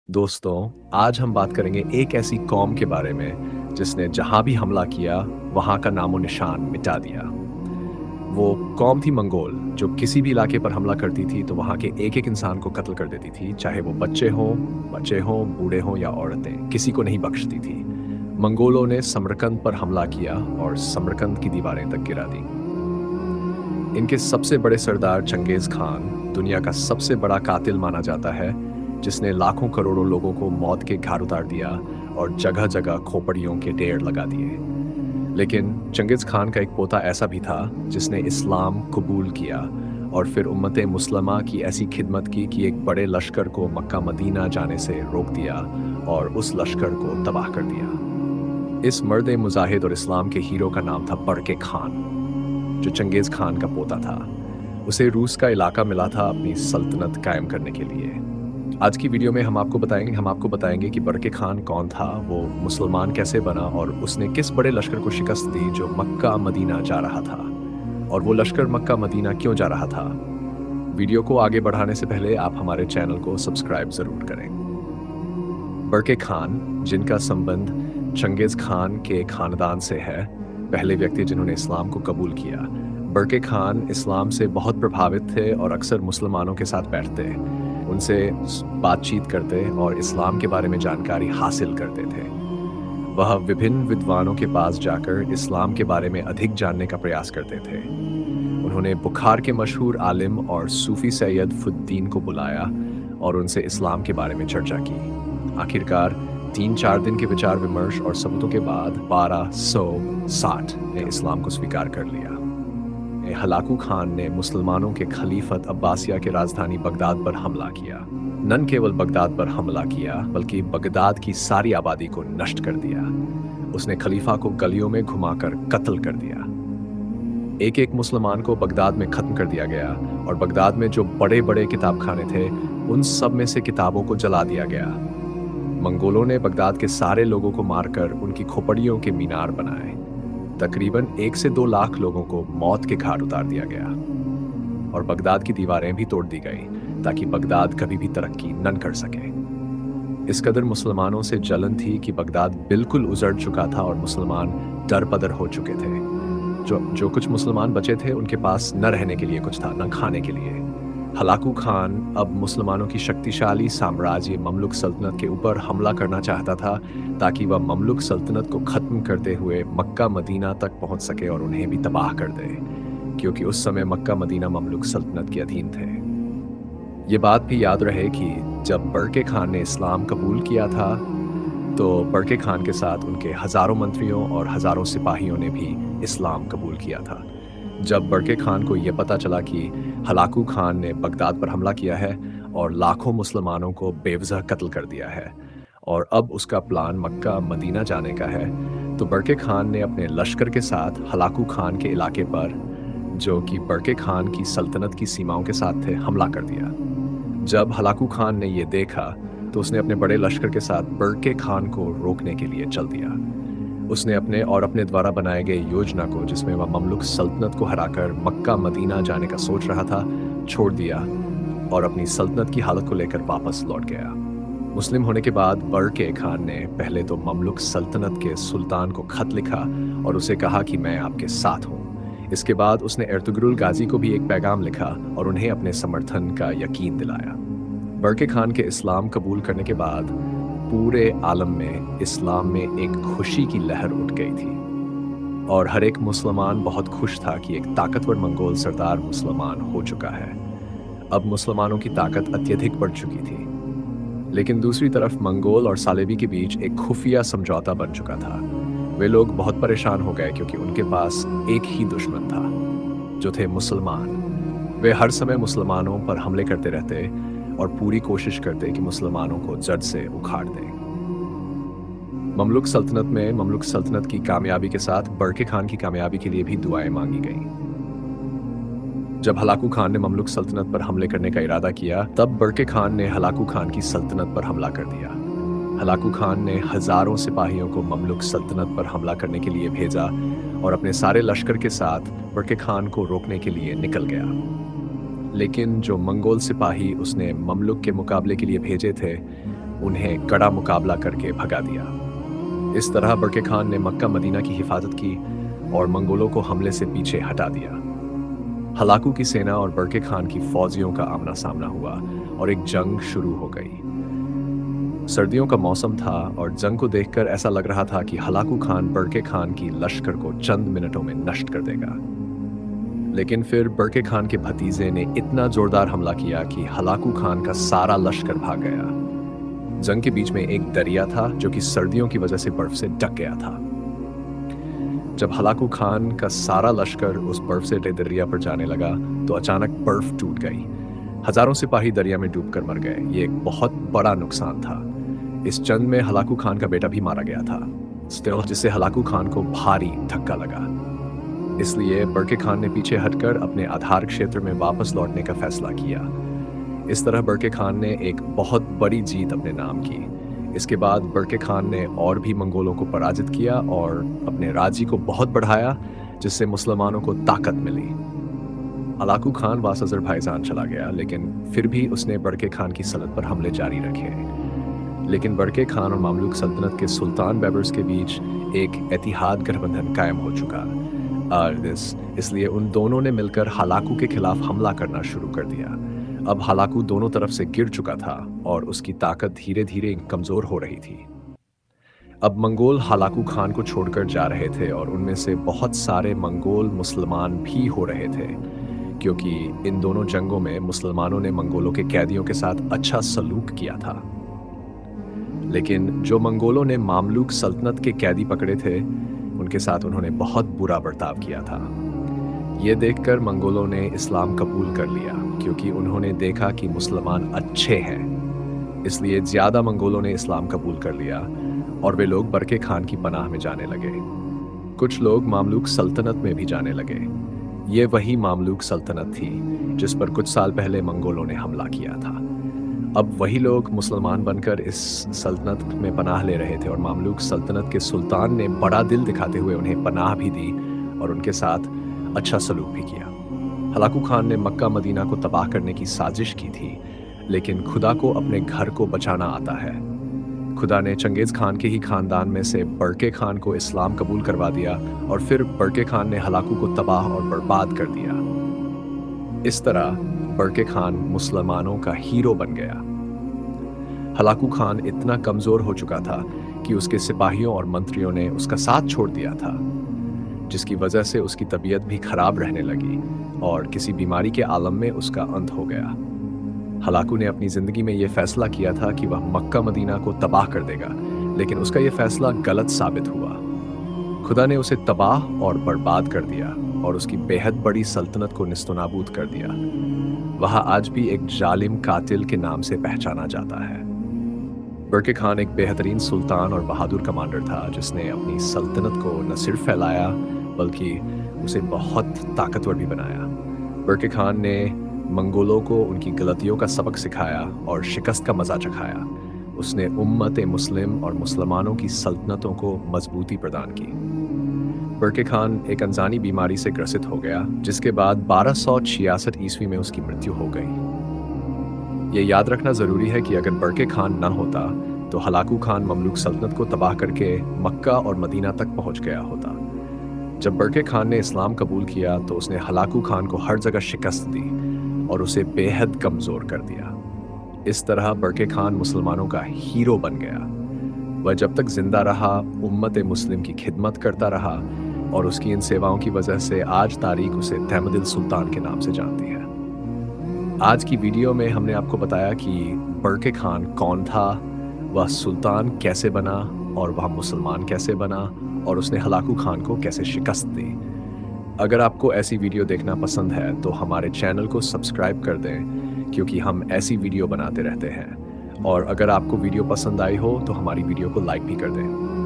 दोस्तों, आज हम बात करेंगे एक ऐसी कौम के बारे में जिसने जहां भी हमला किया वहां का नामो निशान मिटा दिया। वो कौम थी मंगोल, जो किसी भी इलाके पर हमला करती थी तो वहां के एक एक इंसान को कत्ल कर देती थी, चाहे वो बच्चे हों, बूढ़े हों या औरतें, किसी को नहीं बख्शती थी। मंगोलों ने समरकंद पर हमला किया और समरकंद की दीवारें तक गिरा दी। इनके सबसे बड़े सरदार चंगेज खान दुनिया का सबसे बड़ा कातिल माना जाता है, जिसने लाखों करोड़ों लोगों को मौत के घाट उतार दिया और जगह जगह खोपड़ियों के ढेर लगा दिए। लेकिन चंगेज खान का एक पोता ऐसा भी था जिसने इस्लाम कबूल किया और फिर उम्मत मुसलमा की ऐसी खिदमत की कि एक बड़े लश्कर को मक्का मदीना जाने से रोक दिया और उस लश्कर को तबाह कर दिया। इस मर्द मुजाहिद और इस्लाम के हीरो का नाम था बरके खान, जो चंगेज खान का पोता था। उसे रूस का इलाका मिला था अपनी सल्तनत कायम करने के लिए। आज की वीडियो में हम आपको बताएंगे कि बरके खान कौन था, वो मुसलमान कैसे बना और उसने किस बड़े लश्कर को शिकस्त दी जो मक्का मदीना जा रहा था, और वो लश्कर मक्का मदीना क्यों जा रहा था। वीडियो को आगे बढ़ाने से पहले आप हमारे चैनल को सब्सक्राइब जरूर करें। बरके खान, जिनका संबंध चंगेज खान के खानदान से है, पहले व्यक्ति जिन्होंने इस्लाम को कबूल किया। बरके खान इस्लाम से बहुत प्रभावित थे और अक्सर मुसलमानों के साथ बैठते, उनसे बातचीत करते और इस्लाम के बारे में जानकारी हासिल करते थे। वह विभिन्न विद्वानों के पास जाकर इस्लाम के बारे में अधिक जानने का प्रयास करते थे। उन्होंने बुखार के मशहूर आलिम और सूफी सैयद फुद्दीन को बुलाया और उनसे इस्लाम के बारे में चर्चा की। आखिरकार 3-4 दिन के विचार विमर्श और सबूतों के बाद 1260 ने इस्लाम को स्वीकार कर लिया। हलाकू खान ने मुसलमानों के खलीफत अब्बासिया के राजधानी बगदाद पर हमला किया। न केवल बगदाद पर हमला किया बल्कि बगदाद की सारी आबादी को नष्ट कर दिया। उसने खलीफा को गलियों में घुमाकर कत्ल कर दिया। एक एक मुसलमान को बगदाद में खत्म कर दिया गया और बगदाद में जो बड़े बड़े किताबखाने थे उन सब में से किताबों को जला दिया गया। मंगोलों ने बगदाद के सारे लोगों को मारकर उनकी खोपड़ियों के मीनार बनाए। तकरीबन 1 से 2 लाख लोगों को मौत के घाट उतार दिया गया और बगदाद की दीवारें भी तोड़ दी गई ताकि बगदाद कभी भी तरक्की न कर सके। इस कदर मुसलमानों से जलन थी कि बगदाद बिल्कुल उजड़ चुका था और मुसलमान डर-पदर हो चुके थे। जो कुछ मुसलमान बचे थे उनके पास न रहने के लिए कुछ था, न खाने के लिए। हलाकू खान अब मुसलमानों की शक्तिशाली साम्राज्य ममलुक सल्तनत के ऊपर हमला करना चाहता था ताकि वह ममलुक सल्तनत को खत्म करते हुए मक्का मदीना तक पहुंच सके और उन्हें भी तबाह कर दे, क्योंकि उस समय मक्का मदीना ममलुक सल्तनत के अधीन थे। ये बात भी याद रहे कि जब बरके खान ने इस्लाम कबूल किया था तो बरके खान के साथ उनके हजारों मंत्रियों और हजारों सिपाहियों ने भी इस्लाम कबूल किया था। जब बरके खान को यह पता चला कि हलाकू खान ने बगदाद पर हमला किया है और लाखों मुसलमानों को बेवजह कत्ल कर दिया है और अब उसका प्लान मक्का मदीना जाने का है, तो बरके खान ने अपने लश्कर के साथ हलाकू खान के इलाके पर, जो कि बरके खान की सल्तनत की सीमाओं के साथ थे, हमला कर दिया। जब हलाकू खान ने यह देखा तो उसने अपने बड़े लश्कर के साथ बरके खान को रोकने के लिए चल दिया। उसने अपने द्वारा बनाए गए योजना को, जिसमें वह ममलुक सल्तनत को हराकर मक्का मदीना जाने का सोच रहा था, छोड़ दिया और अपनी सल्तनत की हालत को लेकर वापस लौट गया। मुस्लिम होने के बाद बरके खान ने पहले तो ममलुक सल्तनत के सुल्तान को खत लिखा और उसे कहा कि मैं आपके साथ हूँ। इसके बाद उसने एर्तुगरुल गाजी को भी एक पैगाम लिखा और उन्हें अपने समर्थन का यकीन दिलाया। बरके खान के इस्लाम कबूल करने के बाद पूरे आलम में इस्लाम में एक खुशी की लहर उठ गई थी और हर एक मुसलमान बहुत खुश था कि एक ताकतवर मंगोल सरदार मुसलमान हो चुका है। अब मुसलमानों की ताकत अत्यधिक बढ़ चुकी थी। लेकिन दूसरी तरफ मंगोल और सालेबी के बीच एक खुफिया समझौता बन चुका था। वे लोग बहुत परेशान हो गए क्योंकि उनके पास एक ही दुश्मन था, जो थे मुसलमान। वे हर समय मुसलमानों पर हमले करते रहते और पूरी कोशिश करते कि मुसलमानों को जड़ से उखाड़ दें। ममलुक सल्तनत की कामयाबी के साथ बरके खान की कामयाबी के लिए भी दुआएं मांगी गईं। जब हलाकू खान ने ममलुक सल्तनत पर हमले करने का इरादा किया, तब बरके खान ने हलाकू खान की सल्तनत पर हमला कर दिया। हलाकू खान ने हजारों सिपाहियों को ममलुक सल्तनत पर हमला करने के लिए भेजा और अपने सारे लश्कर के साथ बरके खान को रोकने के लिए निकल गया। लेकिन जो मंगोल सिपाही उसने ममलुक के मुकाबले के लिए भेजे थे, उन्हें कड़ा मुकाबला करके भगा दिया। इस तरह बरके खान ने मक्का मदीना की हिफाजत की और मंगोलों को हमले से पीछे हटा दिया। हलाकू की सेना और बरके खान की फौजियों का आमना सामना हुआ और एक जंग शुरू हो गई। सर्दियों का मौसम था और जंग को देखकर ऐसा लग रहा था कि हलाकू खान बरके खान की लश्कर को चंद मिनटों में नष्ट कर देगा। लेकिन फिर बरके खान के भतीजे ने इतना जोरदार हमला किया कि हलाकू खान का सारा लश्कर भाग गया। जंग के बीच में एक दरिया था जो कि सर्दियों की वजह से बर्फ से ढक गया था। जब हलाकू खान का सारा लश्कर उस बर्फ से दरिया पर जाने लगा तो अचानक बर्फ टूट गई। हजारों सिपाही दरिया में डूबकर मर गए। ये एक बहुत बड़ा नुकसान था। इस जंग में हलाकू खान का बेटा भी मारा गया था, जिससे हलाकू खान को भारी धक्का लगा। इसलिए बरके खान ने पीछे हटकर अपने आधार क्षेत्र में वापस लौटने का फैसला किया। इस तरह बरके खान ने एक बहुत बड़ी जीत अपने नाम की। इसके बाद बरके खान ने और भी मंगोलों को पराजित किया और अपने राज्य को बहुत बढ़ाया, जिससे मुसलमानों को ताकत मिली। हलाकू खान वापस अज़रबैजान चला गया, लेकिन फिर भी उसने बरके खान की सल्तनत पर हमले जारी रखे। लेकिन बरके खान और मामलूक सल्तनत के सुल्तान बैबर्स के बीच एक एतिहाद गठबंधन कायम हो चुका। इसलिए उन दोनों ने मिलकर हलाकू के खिलाफ हमला करना शुरू कर दिया। अब हलाकू दोनों तरफ से गिर चुका था और उसकी ताकत धीरे धीरे कमजोर हो रही थी। अब मंगोल हलाकू खान को छोड़कर जा रहे थे और उनमें से बहुत सारे मंगोल मुसलमान भी हो रहे थे, क्योंकि इन दोनों जंगों में मुसलमानों ने मंगोलों के कैदियों के साथ अच्छा सलूक किया था। लेकिन जो मंगोलों ने मामलूक सल्तनत के कैदी पकड़े थे, उनके साथ उन्होंने बहुत बुरा बर्ताव किया था। ये देखकर मंगोलों ने इस्लाम कबूल कर लिया, क्योंकि उन्होंने देखा कि मुसलमान अच्छे हैं। इसलिए ज़्यादा मंगोलों ने इस्लाम कबूल कर लिया और वे लोग बरके खान की पनाह में जाने लगे। कुछ लोग मामलूक सल्तनत में भी जाने लगे। ये वही मामलूक सल्तनत थी जिस पर कुछ साल पहले मंगोलों ने हमला किया था। अब वही लोग मुसलमान बनकर इस सल्तनत में पनाह ले रहे थे और मामलूक सल्तनत के सुल्तान ने बड़ा दिल दिखाते हुए उन्हें पनाह भी दी और उनके साथ अच्छा सलूक भी किया। हलाकू खान ने मक्का मदीना को तबाह करने की साजिश की थी, लेकिन खुदा को अपने घर को बचाना आता है। खुदा ने चंगेज खान के ही खानदान में से बरके खान को इस्लाम कबूल करवा दिया और फिर बरके खान ने हलाकू को तबाह और बर्बाद कर दिया। इस तरह बरके खान मुसलमानों का हीरो बन गया। हलाकू खान इतना कमजोर हो चुका था कि उसके सिपाहियों और मंत्रियों ने उसका साथ छोड़ दिया था, जिसकी वजह से उसकी तबीयत भी खराब रहने लगी और किसी बीमारी के आलम में उसका अंत हो गया। हलाकू ने अपनी जिंदगी में यह फैसला किया था कि वह मक्का मदीना को तबाह कर देगा, लेकिन उसका यह फैसला गलत साबित हुआ। खुदा ने उसे तबाह और बर्बाद कर दिया और उसकी बेहद बड़ी सल्तनत को निस्तनाबूद कर दिया। वह आज भी एक जालिम कातिल के नाम से पहचाना जाता है। बरके खान एक बेहतरीन सुल्तान और बहादुर कमांडर था, जिसने अपनी सल्तनत को न सिर्फ फैलाया बल्कि उसे बहुत ताकतवर भी बनाया। बरके खान ने मंगोलों को उनकी गलतियों का सबक सिखाया और शिकस्त का मजा चखाया। उसने उम्मत मुस्लिम और मुसलमानों की सल्तनतों को मजबूती प्रदान की। बरके खान एक अनजानी बीमारी से ग्रसित हो गया, जिसके बाद 1266 ईस्वी में उसकी मृत्यु हो गई। ये याद रखना जरूरी है कि अगर बरके खान न होता तो हलाकू खान ममलूक सल्तनत को तबाह करके मक्का और मदीना तक पहुंच गया होता। जब बरके खान ने इस्लाम कबूल किया तो उसने हलाकू खान को हर जगह शिकस्त दी और उसे बेहद कमजोर कर दिया। इस तरह बरके खान मुसलमानों का हीरो बन गया। वह जब तक जिंदा रहा उम्मत मुस्लिम की खिदमत करता रहा और उसकी इन सेवाओं की वजह से आज तारीख उसे तहमदिल सुल्तान के नाम से जानती है। आज की वीडियो में हमने आपको बताया कि बरके खान कौन था, वह सुल्तान कैसे बना और वह मुसलमान कैसे बना और उसने हलाकू खान को कैसे शिकस्त दी। अगर आपको ऐसी वीडियो देखना पसंद है तो हमारे चैनल को सब्सक्राइब कर दें, क्योंकि हम ऐसी वीडियो बनाते रहते हैं। और अगर आपको वीडियो पसंद आई हो तो हमारी वीडियो को लाइक भी कर दें।